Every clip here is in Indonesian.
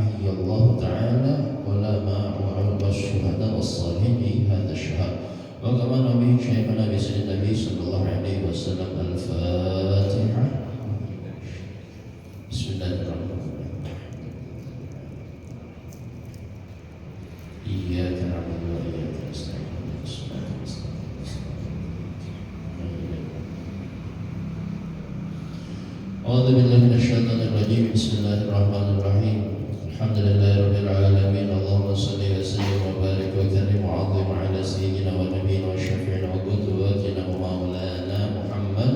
ahyallahu ta'ala ulama wa syuhada was-salihin di hadha syahr wa kama nabi syaikh Nabi sallallahu alaihi wasallam. Al-Fatihah. Bismillahirrahmanirrahim. Iyyaka na'budu wa iyyaka nasta'in. A'udzu billahi minasyaitonir rajim. Bismillahirrahmanirrahim. Alhamdulillahirabbil alamin. Allahumma shalli wa sallim wa barik wa karim wa 'azzim 'ala sayyidina wa nabiyyina wa syafi'ina wa qudwatina wa maulana Muhammad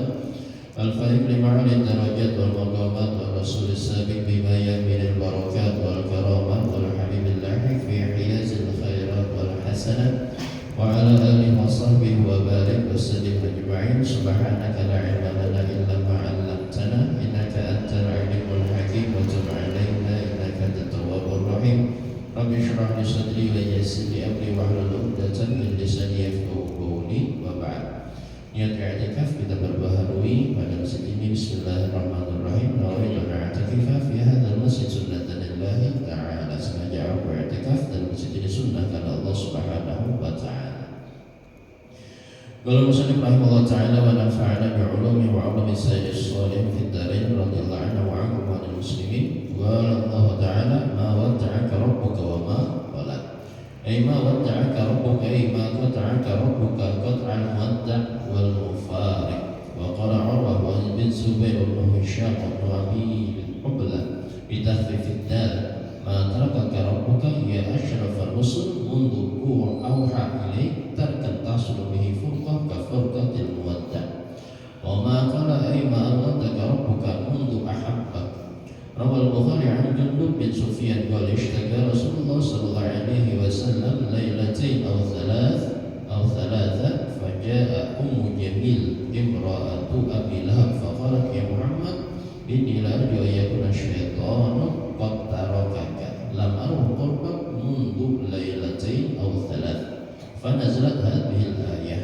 al-fahim lima 'ala darajat wal maqamat wa rasul sabiq bima yaminul barakat wal karamat wal habibillah fi hiyazil khairat wal hasanat wa 'ala alihi wa sahbihi wa barik wa sallim ajma'in. Subhanaka la 'ilma lana illa ma 'allamtana innaka antal 'alimul hakim wa tub 'alaina innaka antat tawwabur rahim. Rabbi shrah li sadri wa yassir li amri wahlul 'uqdatam min lisani yafqahu qawli wa ba'd. Niat i'tikaf kita perbaharui pada masjid ini. Bismillahirrahmanirrahim. Nawaitu i'tikaf fi hadzal masjid sunnatan lillahi ta'ala. Sengaja aku i'tikaf dan masjid ini sunnah karena Allah Subhanahu wa ta'ala. Qala musannif rahimahullah ta'ala wa nafa'ana bi 'ulumihi wa 'ulumi sayyidis shalihin fid dharain radhiyallahu anhu wa 'anhum wa 'anil muslimin. Qala Allah ta'ala ma wadda'aka rabbuka wa ma qala. Ay ma wadda'aka rabbuka ay ma qata'aka rabbuka qat'al muwadda' wal mufariq. Wa qala Urwah bin Zubair bin Hisham bin Abi Hubla bi takhfifid dal ma tarakaka rabbuka ya asyrafar rusul mundu auha ilaik tarkan tasulu bihi furqah ka furqatil muwadda'. Wa ma qala ay ma aradaka rabbuka mundu ahabbak. Rawal Bukhari an Jundub bin Sufyan qala ishtaka Rasulullah sallallahu alaihi wasallam lailatain aw thalatha faja'a Ummu Jamil imra'atu Abi Lahab faqalat ya Muhammad inni la arju an yakuna syaitanu qad tarakaka lam aru qurbak mundu lailatain aw thalath. Fanazalat hadhihi al-ayah.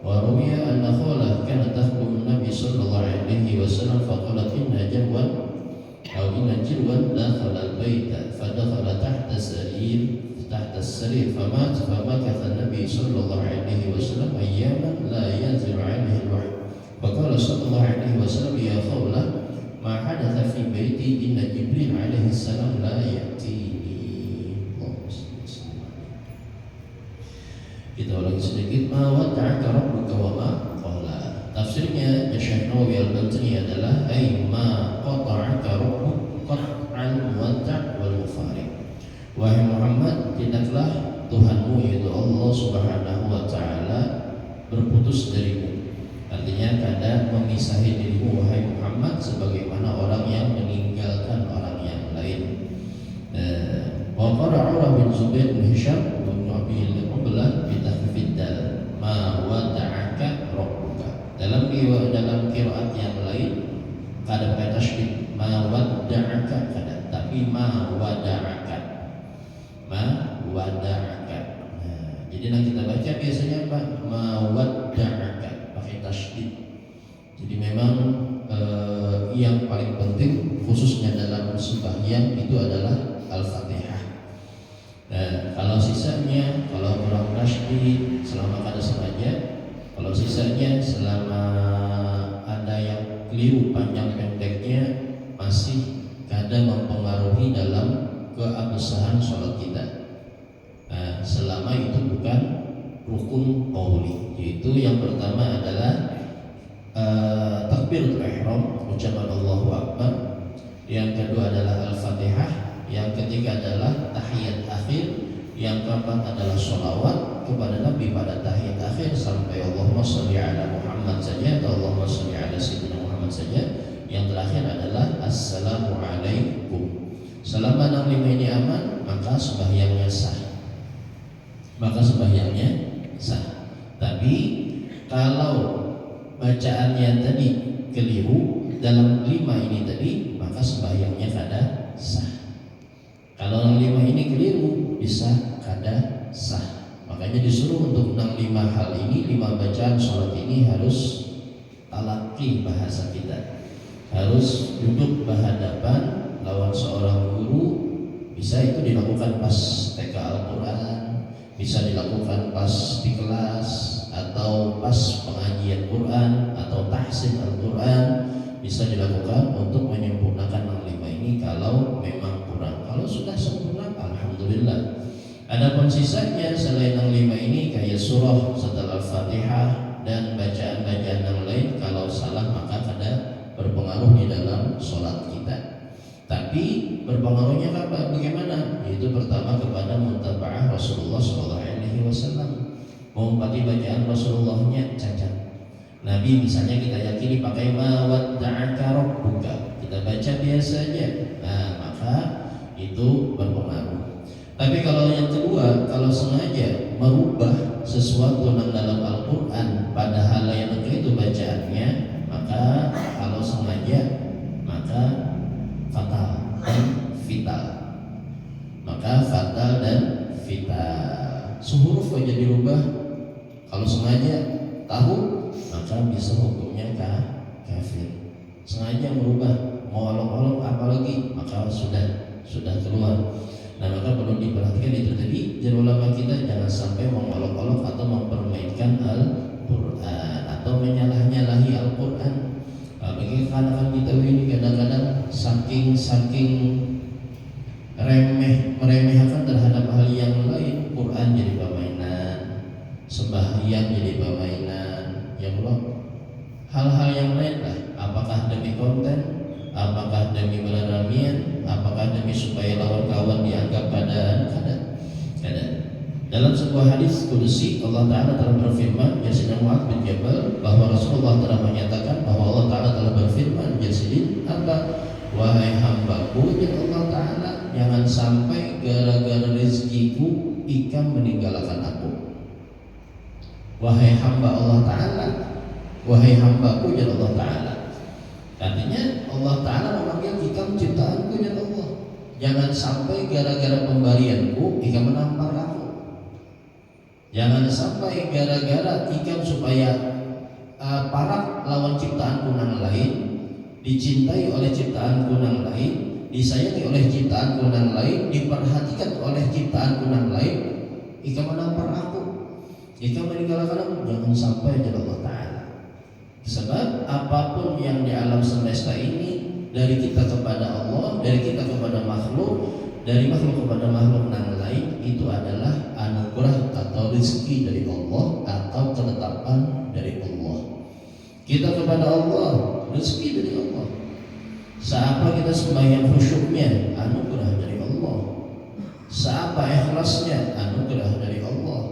Wa ruwiya anna khalah kanat takhdumu an-nabi sallallahu alaihi wasallam faqalat inna jawwan أو إن جلوا دخل البيت فدخل تحت السرير فمات فمكث النبي صلى الله عليه وسلم أياما لا ينزل عليه الوحي. فقال صلى الله عليه وسلم يا خولة ما حدث في بيتي إن جبريل عليه السلام لا يأتيني. Kita ulangi sedikit. Ma wadda'aka rabbuka wa ma qala. Tafsirnya Syekh Nawawi Al-Bantani adalah ay ma qata'aka rabbuka qat'al muwadda' wal mufariq. Wahai Muhammad, tidaklah Tuhanmu yaitu Allah Subhanahu wa taala berputus darimu. Artinya kada memisahi dirimu wahai Muhammad sebagaimana orang yang meninggalkan orang yang lain. Wa qala Urwah bin Zubair bin Hisham bin Abi Hubla bi takhfifid dal ma wada'aka rabbuka. Dalam qiraat yang lain kada pakai tasydid ma wadda'aka kada, tapi ma wada'aka. Jadi yang kita baca biasanya apa? Ma wadda'aka pakai tasydid. Jadi memang yang paling penting khususnya dalam sembahyang itu adalah Al-Fatihah. Kalau sisanya, kalau kurang tasydid selama kada sengaja, kalau sisanya selama ada yang keliru panjang pendeknya masih kada mempengaruhi dalam keabsahan sholat kita. Selama itu bukan rukun qauli, yaitu yang pertama adalah takbiratul ihram, ucapan Allahu Akbar. Yang kedua adalah Al-Fatihah. Yang ketiga adalah tahiyat akhir. Yang keempat adalah sholawat kepada Nabi pada tahiyat akhir sampai Allahumma sholli ala Muhammad saja atau Allahumma sholli ala Sayyidina Muhammad saja. Yang terakhir adalah Assalamualaikum. Selama 65 ini aman, maka sembahyangnya sah. Tapi kalau bacaannya tadi keliru dalam 5 ini tadi, maka sembahyangnya kada sah. Kalau 5 ini keliru bisa kada sah. Makanya disuruh untuk 65 hal ini, 5 bacaan sholat ini harus talaqi bahasa kita. Harus duduk berhadapan lawan seorang guru Bisa itu dilakukan pas TK Al-Quran, bisa dilakukan pas di kelas, atau pas pengajian Quran atau tahsin Al-Quran. Bisa dilakukan untuk menyempurnakan 65 ini kalau memang kurang. Kalau sudah sempurna, alhamdulillah. Adapun sisanya selain 65 ini kayak surah setelah Al-Fatihah dan bacaan-bacaan yang lain, kalau salah maka ada berpengaruh di dalam sholat kita. Tapi berpengaruhnya apa? Bagaimana? Yaitu pertama kepada mutaba'ah Rasulullah SAW. Mengumpati bacaan Rasulullahnya cacat. Nabi misalnya kita yakini pakai ma wadda'aka rabbuka, kita baca biasa aja, nah maka itu berpengaruh. Tapi kalau yang kedua, kalau sengaja merubah sesuatu dalam Al-Quran padahal yang itu bacaannya, maka kalau sengaja maka fatal dan vital. Maka fatal dan vital. Sehuruf aja dirubah, kalau sengaja tahu maka bisa hukumnya kafir. Sengaja merubah, mau olok-olok apalagi, maka sudah keluar. Nah maka perlu diperhatikan itu tadi, jadi ulama kita jangan sampai mengolok-olok atau mempermainkan Al-Quran atau menyalah-nyalahi Al-Quran. Bagi anak-anak kita ini kadang-kadang saking meremehkan terhadap hal yang lain, Quran jadi permainan, sembahyang jadi permainan, ya Allah, hal-hal yang lain lah. Apakah demi konten, apakah demi beramian, apakah demi supaya lawan kawan dianggap kadang. Dalam sebuah hadis kudusi Allah Ta'ala telah berfirman, ya Sayyidina Mu'adz bin Jabal, bahwa Rasulullah telah menyatakan bahwa Allah Ta'ala telah berfirman, ya Sayyidina apa? Wahai hambaku, ya Allah Ta'ala, jangan sampai gara-gara rezekiku ikam meninggalkan aku. Wahai hamba Allah Ta'ala, wahai hambaku ya Allah Ta'ala. Artinya Allah Ta'ala memanggil kita ciptaanku ya Allah. Jangan sampai gara-gara pemberianku ikam menampar aku. Jangan sampai gara-gara ikam supaya parak lawan ciptaanku yang lain, dicintai oleh ciptaanku yang lain, disayangi oleh ciptaanku yang lain, diperhatikan oleh ciptaanku yang lain, ikam menampar aku. Jika meninggalkan aku, jangan sampai jadi Allah Ta'ala. Sebab apapun yang di alam semesta ini, dari kita kepada Allah, dari kita kepada makhluk, dari makhluk kepada makhluk yang lain, itu adalah anugerah atau rezeki dari Allah atau ketetapan dari Allah. Kita kepada Allah, rezeki dari Allah. Seapa kita sembahyang khusyuknya, anugerah dari Allah. Seapa ikhlasnya, anugerah dari Allah.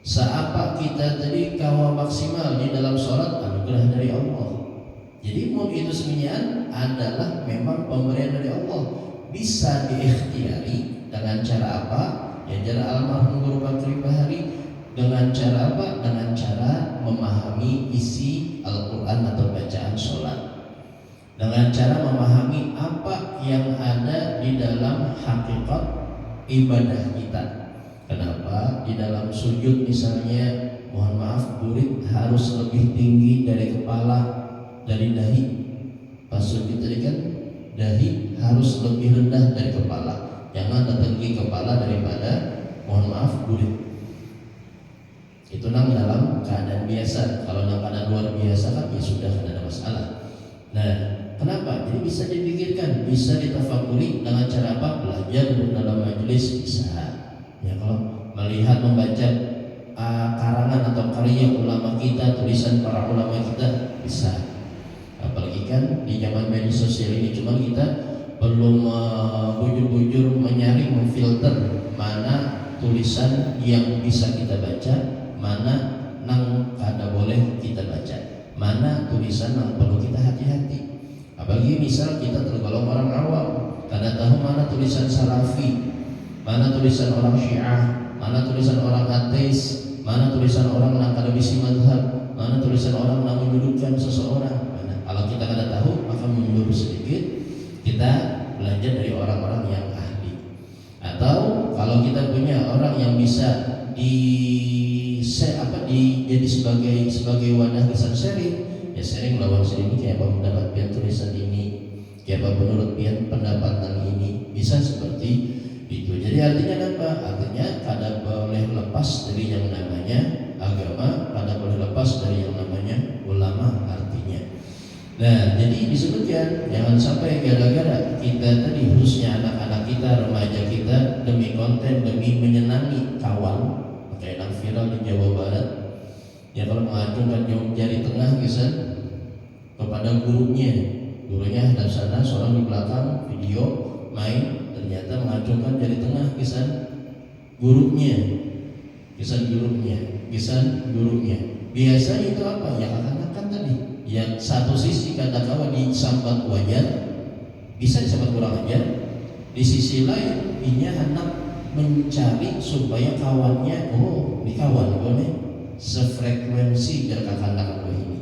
Seapa kita tadi kawal maksimal di dalam sholat, anugerah dari Allah. Jadi mun itu semuanya adalah memang pemberian dari Allah. Bisa diikhtiari dengan cara apa? Ya cara almarhum Guru Bakri Bahari. Dengan cara apa? Dengan cara memahami isi Al-Quran atau bacaan sholat. Dengan cara memahami apa yang ada di dalam hakikat ibadah kita. Kenapa? Di dalam sujud misalnya, mohon maaf, burit harus lebih tinggi dari kepala, dari dahi. Pas sujud tadi kan dahi harus lebih rendah dari kepala. Jangan tinggi kepala daripada, mohon maaf, burit. Itu dalam keadaan biasa. Kalau dalam keadaan luar biasa kan ya sudah tidak ada masalah. Nah, kenapa? Jadi bisa dipikirkan, bisa ditafakuri dengan cara apa? Belajar dalam majelis bisa. Ya kalau melihat membaca karangan atau karya ulama kita, tulisan para ulama kita bisa. Apalagi kan di zaman media sosial ini cuma kita belum bujur-bujur menyaring, memfilter mana tulisan yang bisa kita baca, mana nang kada boleh kita baca, mana tulisan yang perlu kita hati-hati. Apalagi misal kita tergolong orang awam, kada tahu mana tulisan salafi, mana tulisan orang Syiah, mana tulisan orang ateis, mana tulisan orang yang akademisi madhab, mana tulisan orang yang menyudutkan seseorang. Kalau kita kada tahu, maka mundur sedikit, kita belajar dari orang-orang yang ahli. Atau kalau kita punya orang yang bisa jadi sebagai wadah kesan sharing, ya sharing lawan sedikit kayak apa mendapat tulisan ini, Ya apa menurut pian pendapatan ini bisa seperti itu. Jadi artinya apa? Artinya kada boleh lepas dari yang namanya agama, kada boleh lepas dari yang namanya ulama artinya. Nah, jadi disebutkan jangan sampai gara-gara kita tadi, khususnya anak-anak kita, remaja kita, demi konten, demi menyenangi kawan, kayak yang viral di Jawa Barat, ya kalau mengacungkan jari tengah bisa kepada gurunya hadap sana, seorang di belakang video main, ternyata mengacungkan jari tengah kisan gurunya. Biasanya itu apa? Ya katakan tadi, yang satu sisi katakan disambat wajar, bisa disambat kurang ajar. Di sisi lain, ini anak mencari supaya kawannya, di kawan gue sefrekuensi biar kakak-kakak gue ini,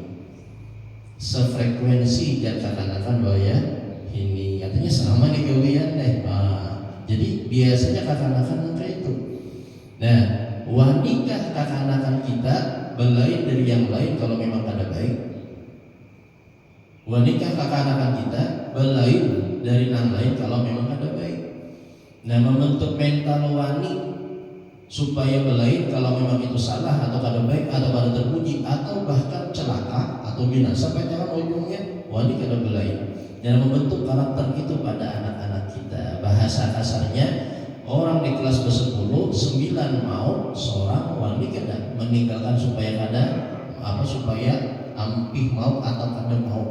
sefrekuensi dan katakan bahwa ya ini artinya sama nih gawean deh. Jadi biasanya katakan kayak itu. Nah, wanikah katakan kita belain dari yang lain kalau memang ada baik. Wanikah katakan kita belain dari yang lain kalau memang ada baik. Nah, membentuk mental wani supaya belain kalau memang itu salah atau kada baik atau kada terpuji atau bahkan celaka atau binasa, jangan ujungnya wani kada belain, dan membentuk karakter itu pada anak-anak kita. Bahasa kasarnya, orang di kelas ke-10 9 mau, seorang wani kada meninggalkan supaya kada supaya ampih mau atau kada mau.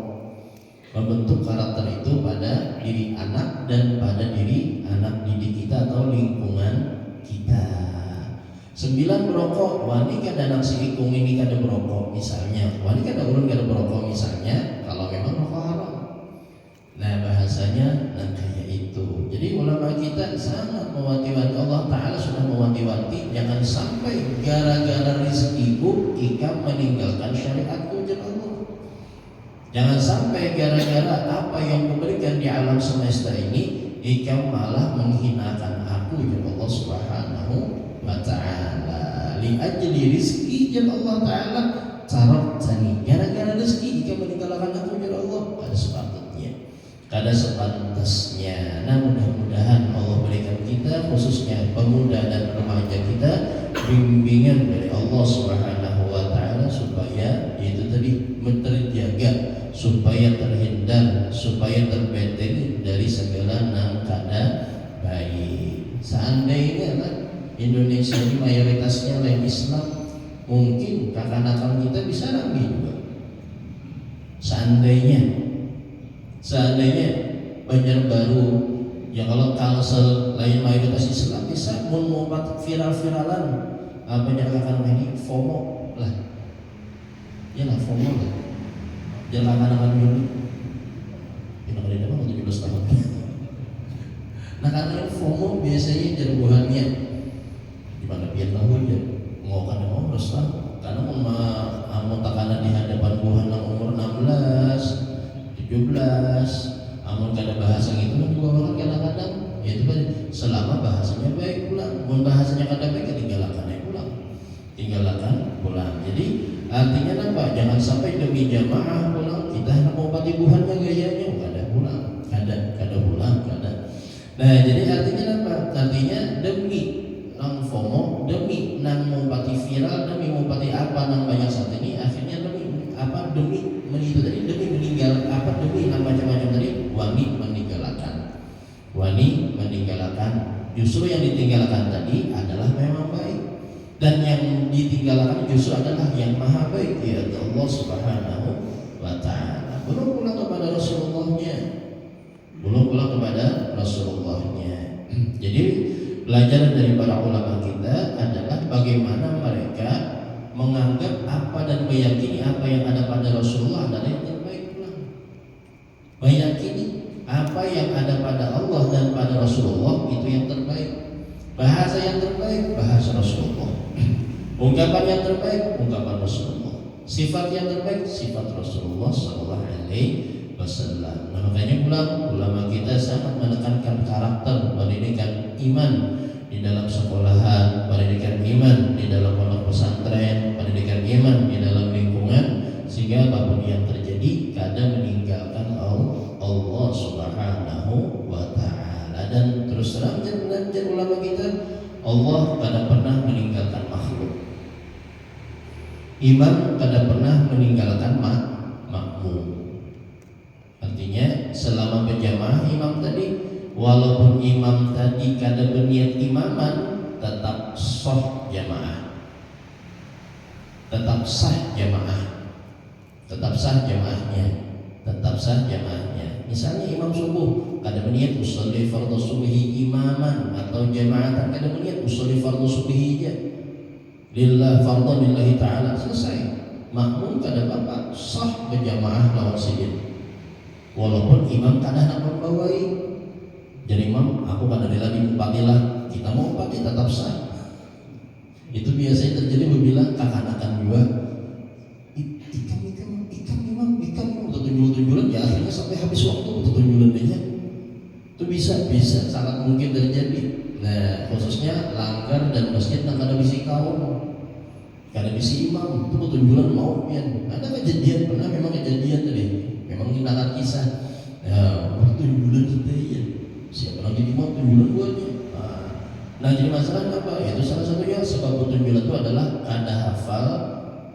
Membentuk karakter itu pada diri anak dan pada diri anak didik kita atau lingkungan kita. 9 berokok, wani kada nasi ikung ini kada berokok misalnya, wani kada ulun kada berokok misalnya, kalau memang rokok haram. Nah bahasanya kayak itu. Jadi ulama kita sangat mewanti-wanti, Allah Ta'ala sudah mewanti-wanti, jangan sampai gara-gara rezekiku ika meninggalkan syariatku ujar Allah. Jangan sampai gara-gara apa yang kuberikan di alam semesta ini ika malah menghinakan aku ujar Allah Subhanahu wa ta'ala. Li ajli rizki jan Allah Ta'ala taroktani, gara-gara rezeki jika meninggalkan aku jan Allah, kada sepantasnya. Nah mudah-mudahan Allah berikan kita, khususnya pemuda dan remaja kita, bimbingan dari Allah Subhanahu wa ta'ala supaya itu tadi terjaga, supaya terhindar, supaya terbenteng dari segala nang kada baik. Seandainya kan Indonesia ini mayoritasnya lain Islam, mungkin kakak-kakak kita bisa ramai juga. Seandainya Banjarbaru ya kalau Kalsel lain mayoritas Islam bisa membuat viral-viralan Banjarbaru ini FOMO lah, ya lah FOMO lah, jangan anak-anak dulu yang ada dalam 17 tahun. Nah karena FOMO biasanya jerbuhannya gimana biar tahu ya mau harus lah, karena mau takanan di hadapan Tuhan yang umur 16 17, amun kada bahasa gitu kan juga orang kadang-kadang ya itu kan selama bahasanya baik pulang, mun bahasanya kada baik tinggalkan pulang. Jadi artinya apa? Jangan sampai demi jamaah pulang kita hendak mau pati buhannya gayanya kada pulang, kada pulang. Nah jadi artinya apa? Artinya demi nang FOMO, demi nang mau pati viral, demi mau pati apa nang banyak saat ini, akhirnya demi apa? Demi meninggal demi macam-macam tadi wani meninggalkan. Justru yang ditinggalkan tadi adalah memang baik, dan yang ditinggalkan justru adalah yang maha baik, yaitu Allah Subhanahu wa ta'ala. Belum pulang kepada Rasulullahnya. Jadi pelajaran dari para ulama kita adalah bagaimana mereka menganggap apa dan meyakini apa yang ada pada Rasulullah adalah yang terbaik pula. Meyakini apa yang ada pada Allah dan pada Rasulullah itu yang terbaik. Bahasa yang terbaik bahasa Rasulullah. Ungkapan yang terbaik ungkapan Rasulullah. Sifat yang terbaik sifat Rasulullah sallallahu alaihi wasallam. Nah, makanya ulama kita sangat menekankan karakter, pendidikan iman di dalam sekolahan, pendidikan iman di dalam pondok pesantren, pendidikan iman di dalam lingkungan, sehingga apapun yang terjadi kada meninggalkan Allah Subhanahu dan ulama kita, Allah kada pernah meninggalkan makhluk. Imam kada pernah meninggalkan makmum. Artinya selama berjamaah imam tadi, walaupun imam tadi kada berniat imaman, tetap sah jamaah, tetap sah jamaah, tetap sah jamaahnya, tetap sah jamaahnya. Misalnya imam subuh kada berniat usolli fardhu subhi imaman atau jamaatan, kada berniat usolli fardhu subhi aja, lillah fardhu lillahi ta'ala, selesai. Makmum kada apa-apa, sah berjamaah lawan sidin. Walaupun imam kada nak membawai, jadi imam aku kada lagi empatilah, kita mau empati tetap sah. Itu biasanya terjadi bila kakanakan juga ikam imam tunjulan ya, akhirnya sampai habis waktu tunjulannya. Itu bisa sangat mungkin terjadi. Nah, khususnya langgar dan masjid yang kada bisi kaum, kada bisi imam, itu tunjulan mau pian. Ada kejadian, pernah memang kejadian tadi, memang tindakan kisah. Ya, tunjulan kita ya. Siapa lagi imam tunjulan buatnya. Nah, jadi masalahnya apa? Itu salah satunya sebab tunjulan itu adalah kada hafal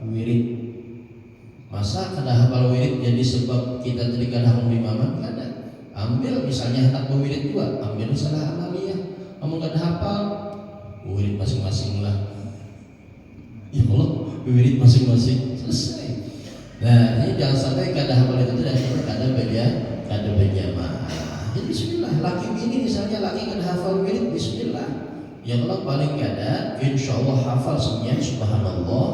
wirid. Masa kada hafal wirid jadi sebab kita tadi kada hafal imaman? Kada. Ambil misalnya hendak berwirid juga, ambil salah amaliyah. Kamu kada hafal wirid masing-masing lah. Ya Allah, wirid masing-masing selesai. Nah, ini jangan sampai kada hafal itu dan kita kada berjamaah. Jadi bismillah, laki bini misalnya laki kada hafal wirid, bismillah. Yang Allah paling kada, insyaallah hafal semuanya subhanallah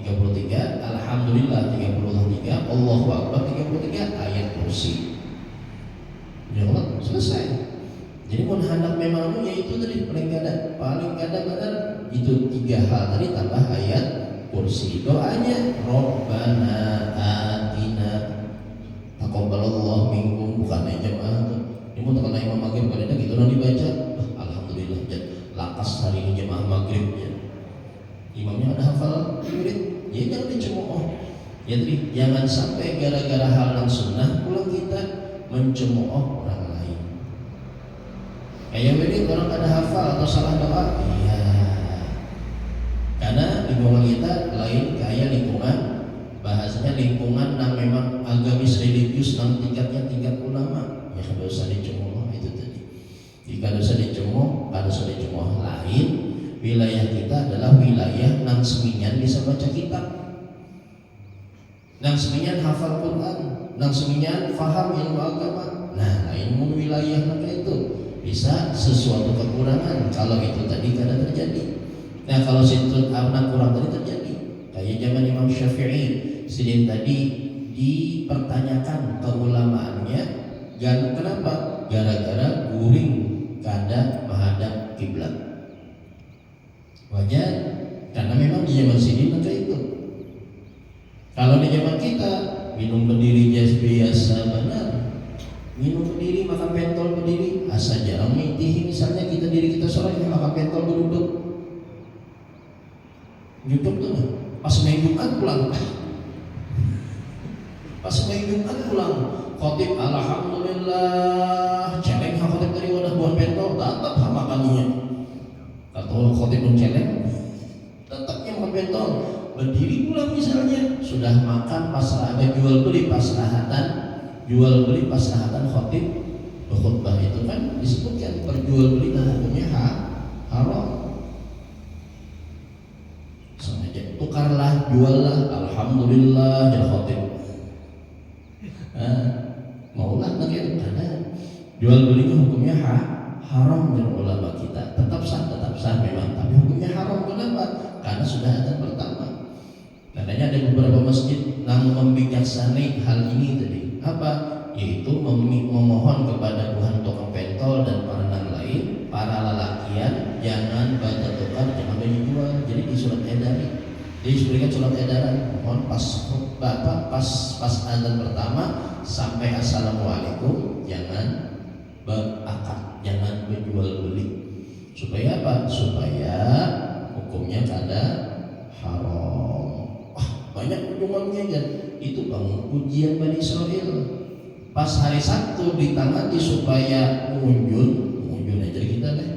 33, alhamdulillah 33, Allahu akbar 33, ayat kursi. Ya Allah, selesai. Jadi mun hendak memang yaitu tadi paling kada benar itu 3 hal tadi tambah ayat kursi. Doanya Rabbana atina taqabbalallahu minkum, bukan jamaah tuh. Ini mun tekan imam maghrib kada gitu nang dibaca. Alhamdulillah lakas hari ini jamaah maghrib ya. Imamnya ada hafal wirid, ya jangan dicemooh. Ya tadi jangan sampai gara-gara hal yang sunnah pulang kita mencemooh orang lain. Kayak wirid orang ada hafal atau salah doa, iya. Karena lingkungan kita lain kayak lingkungan, bahasanya lingkungan yang memang agamis religius yang tingkatnya tingkat ulama, ya kada usah dicemooh itu tadi. Jika dosa dicemooh, kada usah dicemooh. Lain wilayah kita adalah wilayah nang seminyan bisa baca kitab, nang seminyan hafal Quran, nang seminyan faham ilmu agama. Nah, lain mun wilayah nang itu bisa sesuatu kekurangan kalau itu tadi kada terjadi. Nah, kalau situ anak kurang tadi terjadi, kayak zaman Imam Syafi'i, sidin tadi dipertanyakan keulamaannya, kenapa? Gara-gara guring kada menghadap kiblat. Wajar, karena memang di zaman sini maka itu. Kalau di zaman kita minum berdiri biasa benar, minum berdiri makan pentol berdiri, asa jarang mitihi misalnya kita diri kita sholat makan pentol berduduk. Duduk tuh, pas main Jumat pulang, khotib alhamdulillah, celeng khotib dari wadah buah pentol, tetap makannya. Atau khotib pun celeng, tetapnya makan pentol. Berdiri pulang misalnya, sudah makan pasrah, ada jual beli pasrahatan khotib berkhutbah itu kan disebutkan berjual beli dan hukumnya haram. Sengaja tukarlah, juallah, alhamdulillah ya khotib. Maulah lagi ada jual belinya hukumnya haram dan ulama kita tetap sah memang, tapi hukumnya haram. Kenapa? Karena sudah ada pertama. Katanya ada beberapa masjid yang membijaksanai hal ini tadi. Apa? Yaitu memohon kepada Tuhan tukang pentol dan para lain, para lelakian, jangan baca tukar, jangan dijual. Jadi di surat edaran, disebutkan surat edaran, mohon pas azan pertama sampai assalamualaikum jangan berakad, jangan berjual beli. Supaya apa? Supaya hukumnya kada haram. Banyak ujungannya kan. Itu bang ujian Bani Israel. Pas hari Sabtu ditangani supaya mengunjun aja kita deh.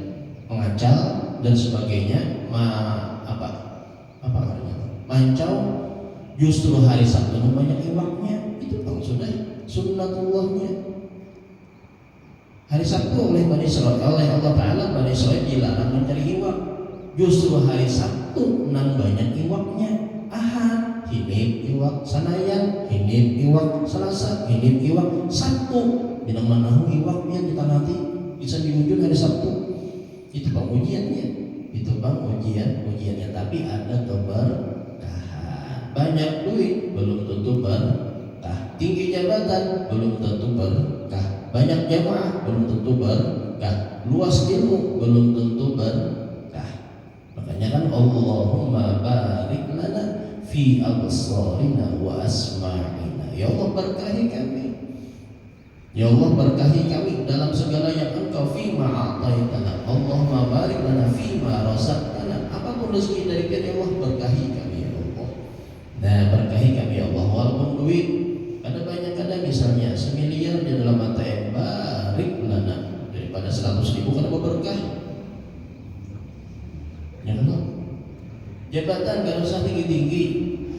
mancal dan sebagainya, apa artinya? Mancau, justru hari Sabtu banyak iwaknya. Itu bang sudah sunnatullahnya. Hari Sabtu oleh Bani Israil, oleh Allah Ta'ala Bani Israil dilarang mencari iwak. Justru hari Sabtu nang banyak iwaknya. Ahad, hinip iwak, Sanayan, hinip iwak, Selasa, hinip iwak, Sabtu. Binang manahu iwaknya kita nanti bisa diwujud hari Sabtu. Itu bang ujiannya. Itu bang ujiannya. Tapi ada keberkahan. Banyak duit belum tentu berkah. Tinggi jabatan belum tentu berkah. Banyak jamaah belum tentu berkah. Luas ilmu belum tentu berkah. Makanya kan Allahumma barik lana fi absarina wa asma'ina. Ya Allah berkahi kami. Ya Allah berkahi kami dalam segala yang Engkau fi ma'ataitana. Allahumma barik lana fi ma razaqtana. Apapun rezeki dari ya Allah berkahi kami ya Allah. Nah, berkahi kami ya Allah. Walaupun duit ada banyak, ada misalnya 1 miliar di dalam ATM, barik lana daripada 100.000 karena berkah. Ya Allah. Jabatan gak usah tinggi-tinggi,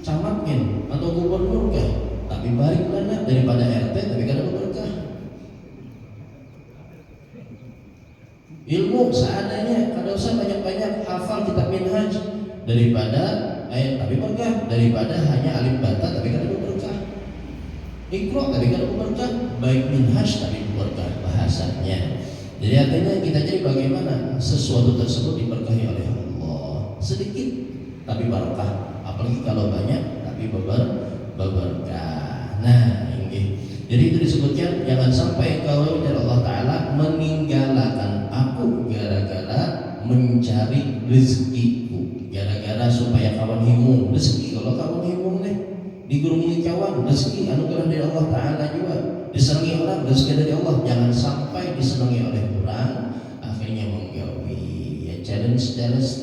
camatnya atau gubernur kah, tapi barik lana daripada RT tapi karena berkah. Ilmu seadanya, kada usah banyak-banyak hafal kitab minhaj daripada tapi berkah, daripada hanya alif bata tapi kada berkah. Iqra tapi kada berkah, baik minhaj tapi berkah bahasanya. Jadi artinya kita jadi bagaimana sesuatu tersebut diberkahi oleh Allah. Sedikit tapi berkah, apalagi kalau banyak tapi berkah. Nah, ini. Jadi itu disebutkan jangan sampai kalau dari Allah Ta'ala meninggalkan aku gara-gara mencari rezekiku, gara-gara supaya kawan himung rezeki. Kalau kawan himung nih digurungi kawan rezeki anugerah dari Allah Ta'ala juga, disenangi orang rezeki dari Allah. Jangan sampai disenangi oleh orang akhirnya menggawi. Ya challenge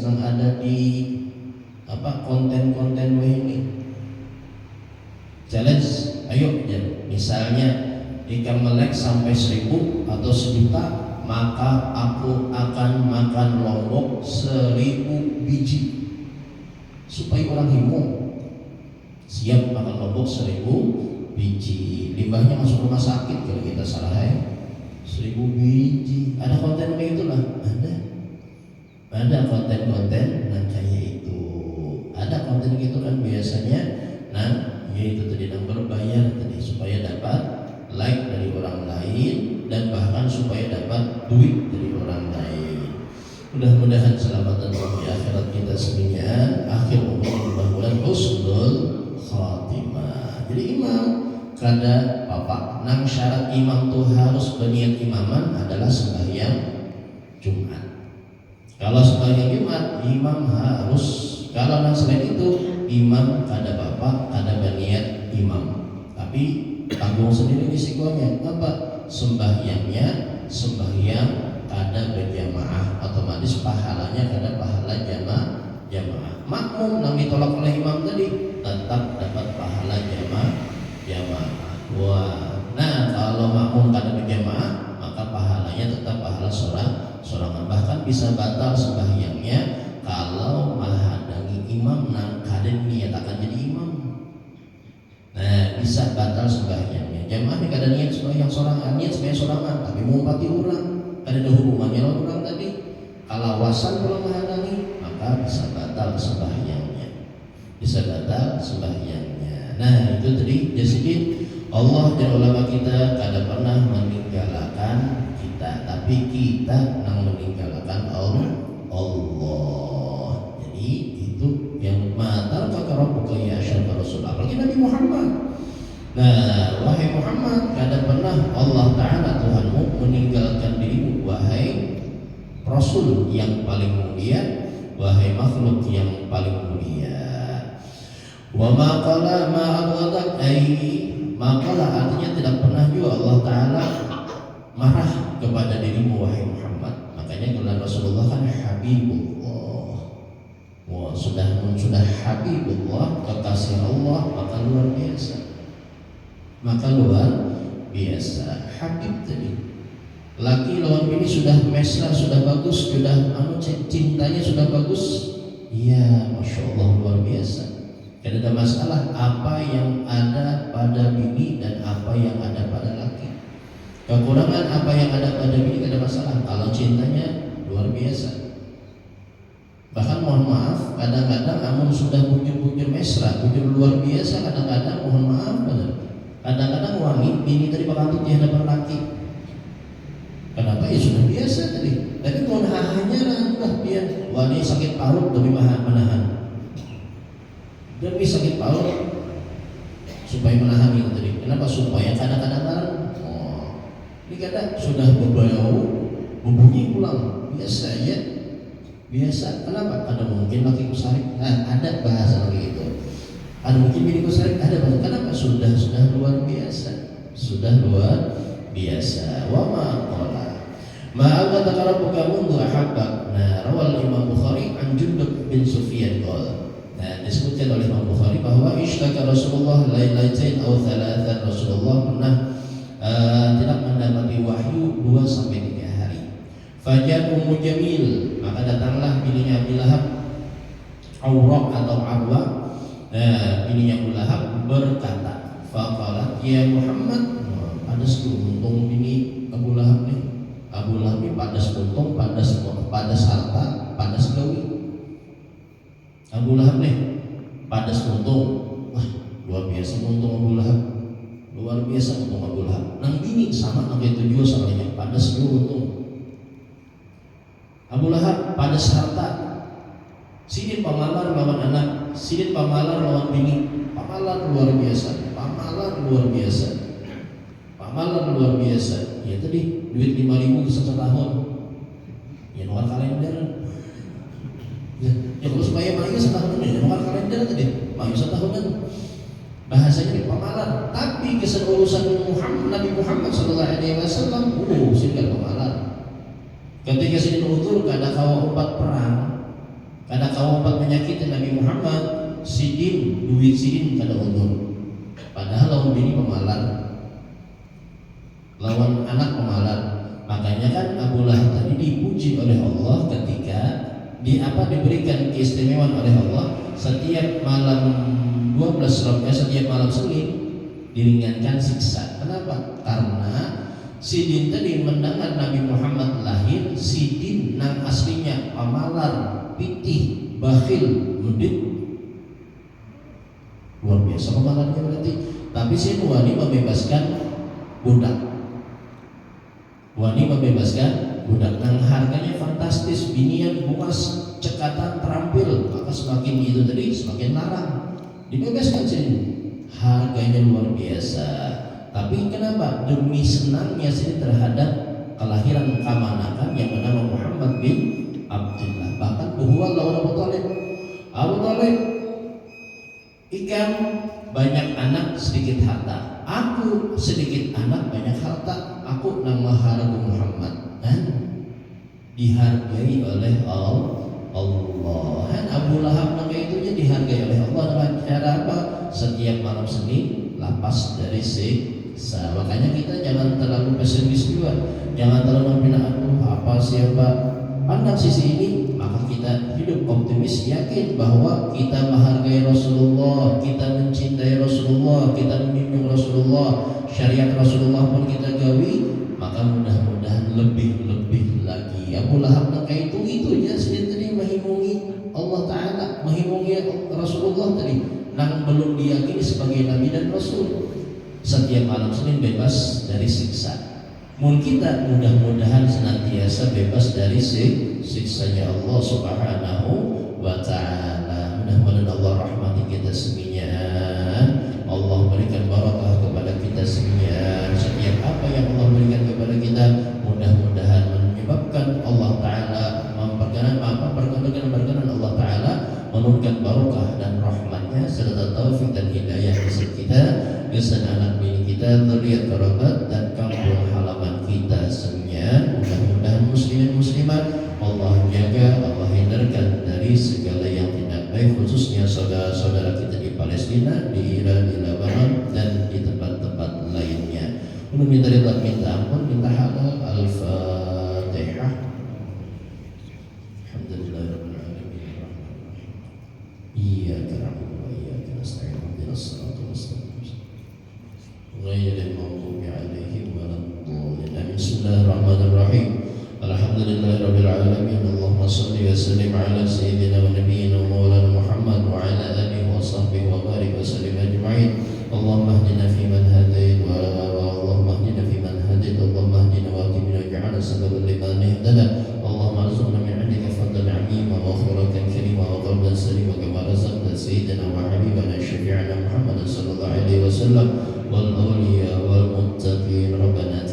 yang ada di konten ini. Challenge, ayo misalnya jika melek sampai 1.000 atau 1.000.000, maka aku akan makan lombok 1.000 biji supaya orang himung siap makan lombok 1.000 biji. Limbahnya masuk rumah sakit kalau kita salah 1.000 biji. Ada konten kayak itulah, ada konten yang kayak itu. Ada konten gitu kan biasanya, yaitu tadi yang berbayar tadi supaya dapat like dari orang lain dan bahkan supaya dapat duit dari orang lain. Mudah-mudahan selamat di akhirat kita semuanya. Akhir umur mudah-mudahan husnul khatimah. Jadi imam kada bapak nang syarat imam tuh harus berniat imaman adalah sembahyang Jumat. Kalau sembahyang Jumat imam harus, kalau nang selain itu imam kada bapak kada berniat imam, tapi tanggung sendiri risikonya. Apa? Sembahyangnya sembahyang kada berjamaah, otomatis pahalanya kada pahala jamaah. Makmum nang ditolak oleh imam tadi tetap dapat pahala jamaah. Wah, nah kalau makmum kada berjamaah maka pahalanya tetap pahala sorangan, bahkan bisa batal sembahyangnya kalau menghadangi imam nang kada niat akan jadi imam. Nah, bisa batal sembahyangnya. Jamaah ni kada niat sembahyang sorangan, niat sembahyang sorangan tapi mengumpati orang, kada ada hubungannya dengan orang tadi. Kalau wasan kalau menghadangi maka bisa batal sembahyangnya. Nah, itu tadi jadi Allah dan ulama kita kada pernah meninggalkan kita, tapi kita nang meninggalkan Allah. Jadi itu yang matar kakak buka ya syarqa Rasul, apalagi Nabi Muhammad. Nah, wahai Muhammad, kada pernah Allah Ta'ala Tuhanmu meninggalkan dirimu, wahai Rasul yang paling mulia, wahai makhluk yang paling mulia. Wa ma qala ma abghadak, makalah artinya tidak pernah juga Allah Ta'ala marah kepada dirimu wahai Muhammad. Makanya gelar Rasulullah kan Habibullah. Wah, sudah Habibullah, kekasih Allah, maka luar biasa. Habib tadi. Laki lawan bini sudah mesra, sudah bagus, sudah cintanya sudah bagus. Iya, masya Allah, luar biasa. Tidak ada masalah apa yang ada pada bini dan apa yang ada pada laki. Kekurangan apa yang ada pada bini tidak ada masalah. Kalau cintanya luar biasa. Bahkan mohon maaf, kadang-kadang amun sudah bujur-bujur mesra, bujur luar biasa, kadang-kadang mohon maaf, kadang-kadang wangi bini tadi bakal di hadapan laki. Kenapa? Ya sudah biasa tadi. Tapi mohon hanya lah biar wanita sakit parut demi menahan. Demi sakit parut supaya menahan itu tadi. Kenapa? Supaya kadang-kadang ini kadang sudah berbau, berbunyi pulang. Biasa ya. Biasa. Kenapa? Ada mungkin laki kusarik. Nah, ada bahasa lagi itu. Ada mungkin bini kusarik. Ada bahasa. Kenapa? Sudah luar biasa. Sudah luar biasa. Wa ma qala ma'aka taqarrabuka mundu ahabbak. Nah, rawal Imam Bukhari an Jundub bin Sufyan qala. Nah, disebutkan oleh Imam Bukhari bahwa ishtaka Rasulullah lailatain aw thalathan. Rasulullah pernah tidak mendapati wahyu 2 sampai 3 hari. Fajat Ummu Jamil, maka datanglah bininya Abu Lahab, Awraq atau Arwa. Nah, bininya Abu Lahab berkata, faqalat ya Muhammad, padas untung bini Abu Lahab nih. Abu Lahab ini padas untung, padas harta, padas gawi. Abu Lahab nih padas untung. Wah, luar biasa untung Abu Lahab. Luar biasa untung Abu Lahab. Nang bini sama nang itu juga salahnya padas juga untung. Abu Lahab padas harta. Sidin pamalar lawan anak, sidin pamalar lawan bini. Pamalar luar biasa. Pamalar luar biasa. Pamalar luar biasa. Ya tadi duit 5.000 setahun. Ya nomor kalender. Ya kalau supaya mayu setahun ya nomor kalender tadi. Mayu setahunan. Bahasanya di pamalar. Tapi kesan urusan Nabi Muhammad SAW, sehingga pamalar. Ketika sidin utur kada kawa 4 perang, kada kawa 4 menyakiti Nabi Muhammad, sidin duit sidin kada utur. Padahal lawan bini pemalar, lawan anak pemalar. Makanya kan Abu Lahab tadi dipuji oleh Allah ketika diberikan keistimewaan oleh Allah setiap malam 12 rakaat, setiap malam Senin diringankan siksa. Kenapa? Karena sidin tadi mendengar Nabi Muhammad lahir, sidin nang aslinya pamalar, pitih, bakhil, medit. Luar biasa pemalarnya berarti. Tapi si wani membebaskan budak. Wani membebaskan budak nang harganya fantastis, binian buas, cekatan terampil, maka semakin itu tadi semakin larang. Dibebaskan sini, harganya luar biasa. Tapi kenapa? Demi senangnya sini terhadap kelahiran kamanakan yang bernama Muhammad bin Abdullah. Bahkan bahwa lawan Abu Talib. Abu Talib ikan banyak anak sedikit harta. Aku sedikit anak banyak harta. Aku nama haragu Muhammad dan dihargai oleh Allah. Dan Abu Lahab maka itunya dihargai oleh Allah dengan cara apa? Setiap malam Senin lapas dari siksa. Makanya kita jangan terlalu pesimis juga. Jangan terlalu aduh apa siapa. Pandang sisi ini, maka kita hidup optimis, yakin bahwa kita menghargai Rasulullah, kita mencintai Rasulullah, kita membimbing Rasulullah, syariat Rasulullah pun kita gawi, maka mudah-mudahan lebih-lebih lagi. Abu Lahab maka itunya sendiri menghimungi Allah Ta'ala, menghimungi Rasulullah tadi, nang belum diyakini sebagai Nabi dan Rasul. Setiap malam Senin bebas dari siksa. Mungkin kita mudah-mudahan senantiasa bebas dari siksanya Allah Subhanahu wa Ta'ala. Mudah-mudahan Allah rahmati kita semuanya. Allah berikan barakah kepada kita semuanya. Setiap apa yang Allah berikan kepada kita, mudah-mudahan menyebabkan Allah Ta'ala berkenan Allah Ta'ala menurunkan barakah dan rahmatnya serta taufik dan hidayah di kita, kesan anak bini kita, zuriat kerabat dan kampung halaman kita semuanya. Mudah-mudahan muslimin muslimat Allah jaga, Allah hindarkan dari segala yang tidak baik, khususnya saudara-saudara kita di Palestina, di Iran, di Lebanon dan di tempat-tempat lainnya. Minta ridha, minta ampun, minta halal Al-Fatihah. Alhamdulillahirabbil alamin. Iyyaka na'budu wa iyyaka nasta'in. Ihdinas siratal mustaqim. Ghairil maghdubi 'alaihim waladdallin. Bismillahirrahmanirrahim. Alhamdulillahirabbil alamin. Allahumma shalli wa sallim ala sayyidina wa nabiyyina wa maulana Muhammad wa ala alihi wa sahbihi wa barik wa sallim ajma'in. Allahumma hdina fi man hadait wa Allahumma hdina fi man hadait. Allahumma hdina wa ahdina waj'alna sababan liman ihtada. Allahumma arzuqna min 'indika fadlan 'azima wa khuratan karima wa qalban salima kama razaqta sayyidina wa habibana syafi'ana Muhammad sallallahu alaihi wasallam wal awliya wal muttaqin. Rabbana